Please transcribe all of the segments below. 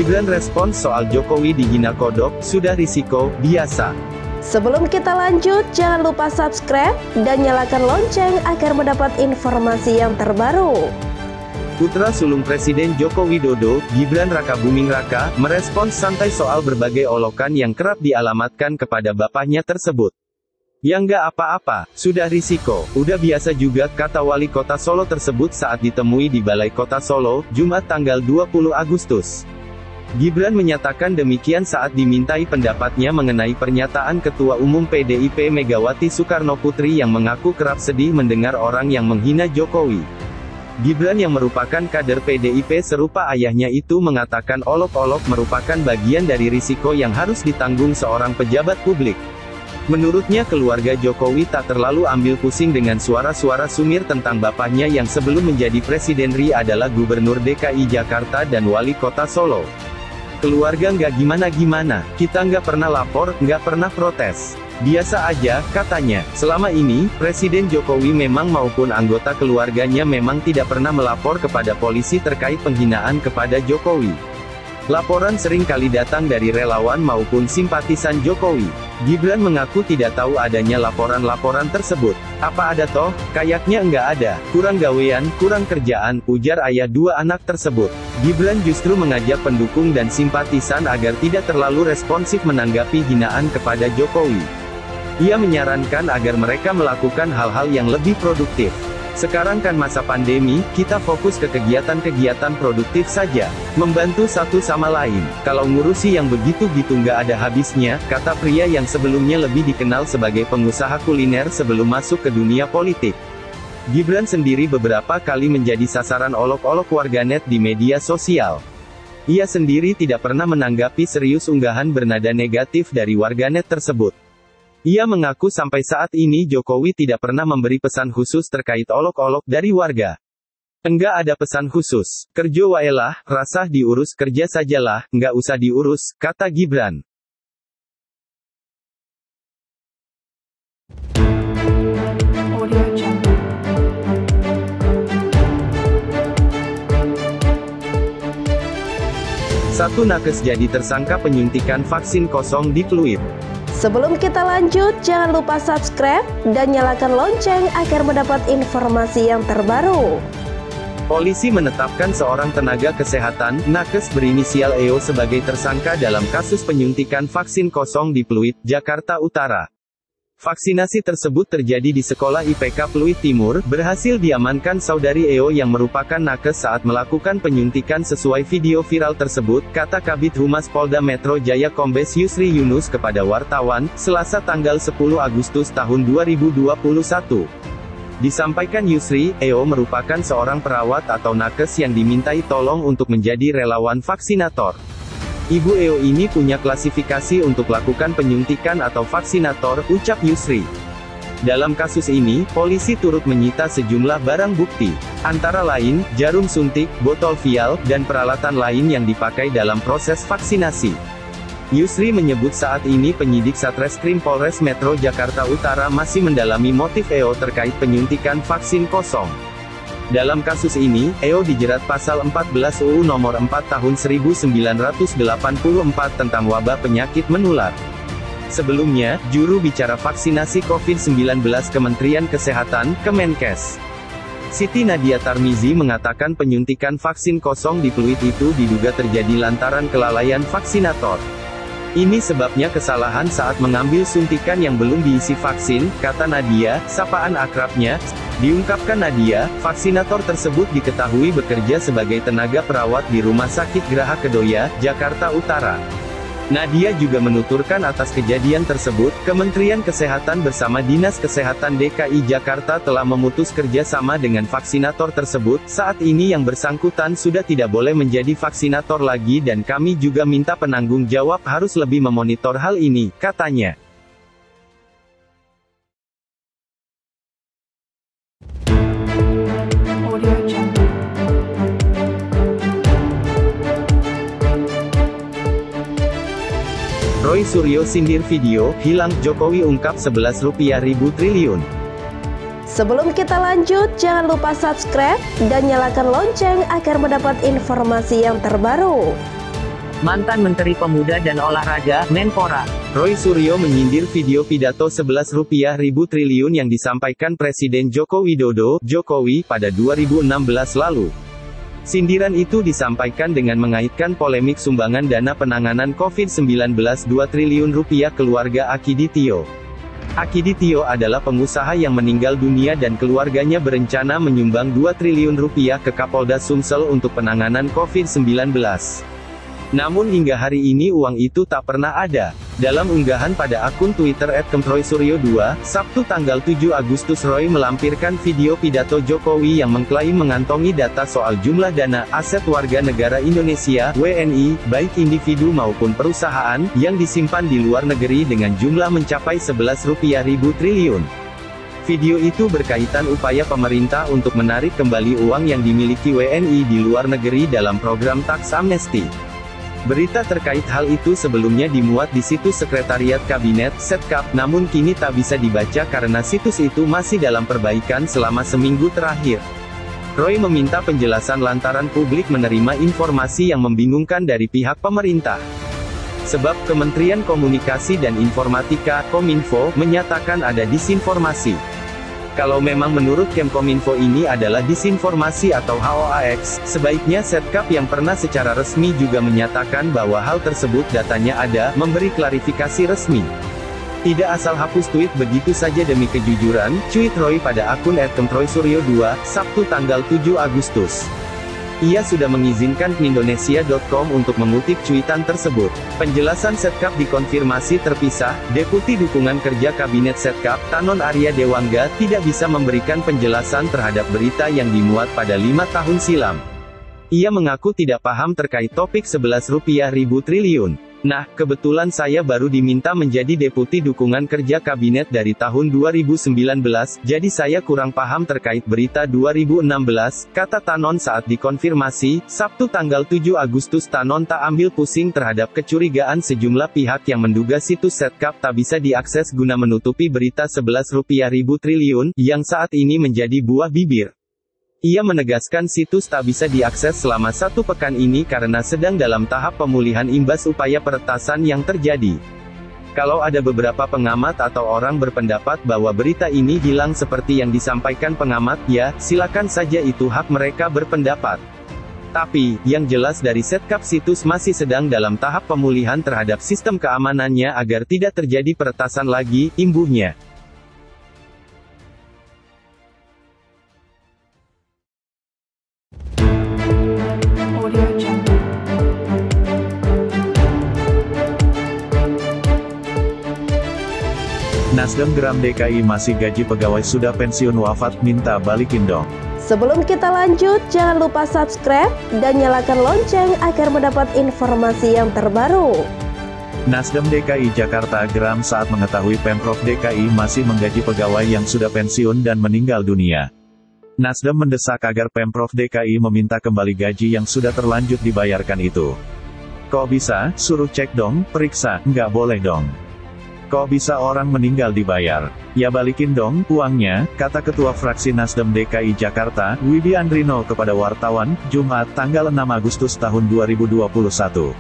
Gibran respons soal Jokowi dihina kodok, sudah risiko, biasa. Sebelum kita lanjut, jangan lupa subscribe dan nyalakan lonceng agar mendapat informasi yang terbaru. Putra sulung Presiden Joko Widodo, Gibran Rakabuming Raka, merespons santai soal berbagai olokan yang kerap dialamatkan kepada bapaknya tersebut. Ya nggak apa-apa, sudah risiko, udah biasa juga, kata wali kota Solo tersebut saat ditemui di Balai Kota Solo, Jumat tanggal 20 Agustus. Gibran menyatakan demikian saat dimintai pendapatnya mengenai pernyataan Ketua Umum PDIP Megawati Soekarnoputri yang mengaku kerap sedih mendengar orang yang menghina Jokowi. Gibran yang merupakan kader PDIP serupa ayahnya itu mengatakan olok-olok merupakan bagian dari risiko yang harus ditanggung seorang pejabat publik. Menurutnya keluarga Jokowi tak terlalu ambil pusing dengan suara-suara sumir tentang bapaknya yang sebelum menjadi Presiden RI adalah Gubernur DKI Jakarta dan Wali Kota Solo. Keluarga nggak gimana-gimana, kita nggak pernah lapor, nggak pernah protes. Biasa aja, katanya. Selama ini, Presiden Jokowi memang maupun anggota keluarganya memang tidak pernah melapor kepada polisi terkait penghinaan kepada Jokowi. Laporan sering kali datang dari relawan maupun simpatisan Jokowi. Gibran mengaku tidak tahu adanya laporan-laporan tersebut. Apa ada toh? Kayaknya nggak ada. Kurang gawean, kurang kerjaan, ujar ayah dua anak tersebut. Gibran justru mengajak pendukung dan simpatisan agar tidak terlalu responsif menanggapi hinaan kepada Jokowi. Ia menyarankan agar mereka melakukan hal-hal yang lebih produktif. Sekarang kan masa pandemi, kita fokus ke kegiatan-kegiatan produktif saja. Membantu satu sama lain. Kalau ngurusi yang begitu-gitu nggak ada habisnya, kata pria yang sebelumnya lebih dikenal sebagai pengusaha kuliner sebelum masuk ke dunia politik. Gibran sendiri beberapa kali menjadi sasaran olok-olok warganet di media sosial. Ia sendiri tidak pernah menanggapi serius unggahan bernada negatif dari warganet tersebut. Ia mengaku sampai saat ini Jokowi tidak pernah memberi pesan khusus terkait olok-olok dari warga. Enggak ada pesan khusus, kerja waelah, rasah diurus kerja sajalah, nggak usah diurus, kata Gibran. Satu nakes jadi tersangka penyuntikan vaksin kosong di Pluit. Sebelum kita lanjut, jangan lupa subscribe dan nyalakan lonceng agar mendapat informasi yang terbaru. Polisi menetapkan seorang tenaga kesehatan, nakes berinisial EO sebagai tersangka dalam kasus penyuntikan vaksin kosong di Pluit, Jakarta Utara. Vaksinasi tersebut terjadi di Sekolah IPK Pluit Timur, berhasil diamankan saudari EO yang merupakan nakes saat melakukan penyuntikan sesuai video viral tersebut, kata Kabid Humas Polda Metro Jaya Kombes Yusri Yunus kepada wartawan, Selasa tanggal 10 Agustus tahun 2021. Disampaikan Yusri, EO merupakan seorang perawat atau nakes yang dimintai tolong untuk menjadi relawan vaksinator. Ibu EO ini punya klasifikasi untuk lakukan penyuntikan atau vaksinator, ucap Yusri. Dalam kasus ini, polisi turut menyita sejumlah barang bukti, antara lain, jarum suntik, botol vial, dan peralatan lain yang dipakai dalam proses vaksinasi. Yusri menyebut saat ini penyidik Satreskrim Polres Metro Jakarta Utara masih mendalami motif EO terkait penyuntikan vaksin kosong. Dalam kasus ini, EO dijerat pasal 14 UU nomor 4 tahun 1984 tentang wabah penyakit menular. Sebelumnya, juru bicara vaksinasi COVID-19 Kementerian Kesehatan, Kemenkes, Siti Nadia Tarmizi mengatakan penyuntikan vaksin kosong di Pluit itu diduga terjadi lantaran kelalaian vaksinator. Ini sebabnya kesalahan saat mengambil suntikan yang belum diisi vaksin, kata Nadia, sapaan akrabnya. Diungkapkan Nadia, vaksinator tersebut diketahui bekerja sebagai tenaga perawat di Rumah Sakit Graha Kedoya, Jakarta Utara. Nadia juga menuturkan atas kejadian tersebut, Kementerian Kesehatan bersama Dinas Kesehatan DKI Jakarta telah memutus kerjasama dengan vaksinator tersebut. Saat ini yang bersangkutan sudah tidak boleh menjadi vaksinator lagi dan kami juga minta penanggung jawab harus lebih memonitor hal ini, katanya. Roy Suryo sindir video, hilang, Jokowi ungkap 11 rupiah ribu triliun. Sebelum kita lanjut, jangan lupa subscribe dan nyalakan lonceng agar mendapat informasi yang terbaru. Mantan Menteri Pemuda dan Olahraga, Menpora. Roy Suryo menyindir video pidato 11 rupiah ribu triliun yang disampaikan Presiden Joko Widodo, Jokowi, pada 2016 lalu. Sindiran itu disampaikan dengan mengaitkan polemik sumbangan dana penanganan COVID-19 2 triliun rupiah keluarga Akiditio. Akiditio adalah pengusaha yang meninggal dunia dan keluarganya berencana menyumbang 2 triliun rupiah ke Kapolda Sumsel untuk penanganan COVID-19. Namun hingga hari ini uang itu tak pernah ada. Dalam unggahan pada akun Twitter @kemroysuryo2, Sabtu tanggal 7 Agustus, Roy melampirkan video pidato Jokowi yang mengklaim mengantongi data soal jumlah dana, aset warga negara Indonesia, WNI, baik individu maupun perusahaan, yang disimpan di luar negeri dengan jumlah mencapai 11 rupiah ribu triliun. Video itu berkaitan upaya pemerintah untuk menarik kembali uang yang dimiliki WNI di luar negeri dalam program Tax Amnesty. Berita terkait hal itu sebelumnya dimuat di situs Sekretariat Kabinet, Setkap, namun kini tak bisa dibaca karena situs itu masih dalam perbaikan selama seminggu terakhir. Roy meminta penjelasan lantaran publik menerima informasi yang membingungkan dari pihak pemerintah. Sebab Kementerian Komunikasi dan Informatika, Kominfo, menyatakan ada disinformasi. Kalau memang menurut Kemkominfo ini adalah disinformasi atau hoax, sebaiknya Setkap yang pernah secara resmi juga menyatakan bahwa hal tersebut datanya ada, memberi klarifikasi resmi. Tidak asal hapus tweet begitu saja demi kejujuran, cuit Roy pada akun @kemroysuryo2, Sabtu tanggal 7 Agustus. Ia sudah mengizinkan Indonesia.com untuk mengutip cuitan tersebut. Penjelasan Setkap dikonfirmasi terpisah. Deputi Dukungan Kerja Kabinet Setkap, Tanon Arya Dewangga, tidak bisa memberikan penjelasan terhadap berita yang dimuat pada 5 tahun silam. Ia mengaku tidak paham terkait topik 11 rupiah ribu triliun. Nah, kebetulan saya baru diminta menjadi Deputi Dukungan Kerja Kabinet dari tahun 2019, jadi saya kurang paham terkait berita 2016, kata Tanon saat dikonfirmasi. Sabtu tanggal 7 Agustus, Tanon tak ambil pusing terhadap kecurigaan sejumlah pihak yang menduga situs Setkap tak bisa diakses guna menutupi berita 11 rupiah ribu triliun, yang saat ini menjadi buah bibir. Ia menegaskan situs tak bisa diakses selama 1 pekan ini karena sedang dalam tahap pemulihan imbas upaya peretasan yang terjadi. Kalau ada beberapa pengamat atau orang berpendapat bahwa berita ini hilang seperti yang disampaikan pengamat, ya, silakan saja, itu hak mereka berpendapat. Tapi, yang jelas dari Setkap, situs masih sedang dalam tahap pemulihan terhadap sistem keamanannya agar tidak terjadi peretasan lagi, imbuhnya. Nasdem geram DKI masih gaji pegawai sudah pensiun wafat minta balikin dong. Sebelum kita lanjut, jangan lupa subscribe dan nyalakan lonceng agar mendapat informasi yang terbaru. Nasdem DKI Jakarta geram saat mengetahui Pemprov DKI masih menggaji pegawai yang sudah pensiun dan meninggal dunia. Nasdem mendesak agar Pemprov DKI meminta kembali gaji yang sudah terlanjut dibayarkan itu. Kok bisa? Suruh cek dong, periksa, nggak boleh dong. Kok bisa orang meninggal dibayar? Ya balikin dong uangnya, kata Ketua Fraksi Nasdem DKI Jakarta, Wibi Andrino kepada wartawan, Jumat, tanggal 6 Agustus tahun 2021.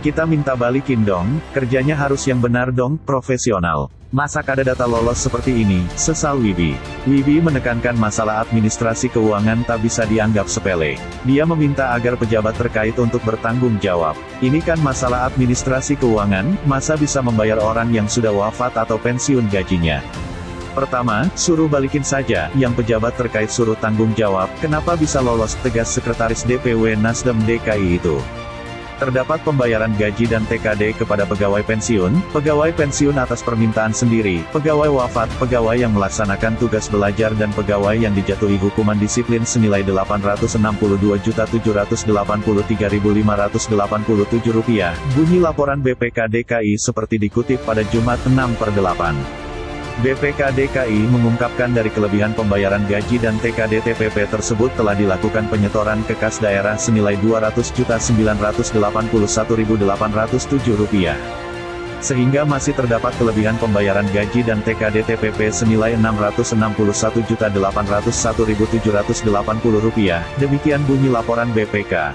Kita minta balikin dong, kerjanya harus yang benar dong, profesional. Masa kada data lolos seperti ini, sesal Wibi. Wibi menekankan masalah administrasi keuangan tak bisa dianggap sepele. Dia meminta agar pejabat terkait untuk bertanggung jawab. Ini kan masalah administrasi keuangan, masa bisa membayar orang yang sudah wafat atau pensiun gajinya? Pertama, suruh balikin saja, yang pejabat terkait suruh tanggung jawab, kenapa bisa lolos, tegas Sekretaris DPW Nasdem DKI itu. Terdapat pembayaran gaji dan TKD kepada pegawai pensiun atas permintaan sendiri, pegawai wafat, pegawai yang melaksanakan tugas belajar dan pegawai yang dijatuhi hukuman disiplin senilai Rp862.783.587, bunyi laporan BPK DKI seperti dikutip pada Jumat 6/8. BPK DKI mengungkapkan dari kelebihan pembayaran gaji dan TKD TPP tersebut telah dilakukan penyetoran ke kas daerah senilai Rp200.981.807. Sehingga masih terdapat kelebihan pembayaran gaji dan TKD TPP senilai Rp661.801.780. Demikian bunyi laporan BPK.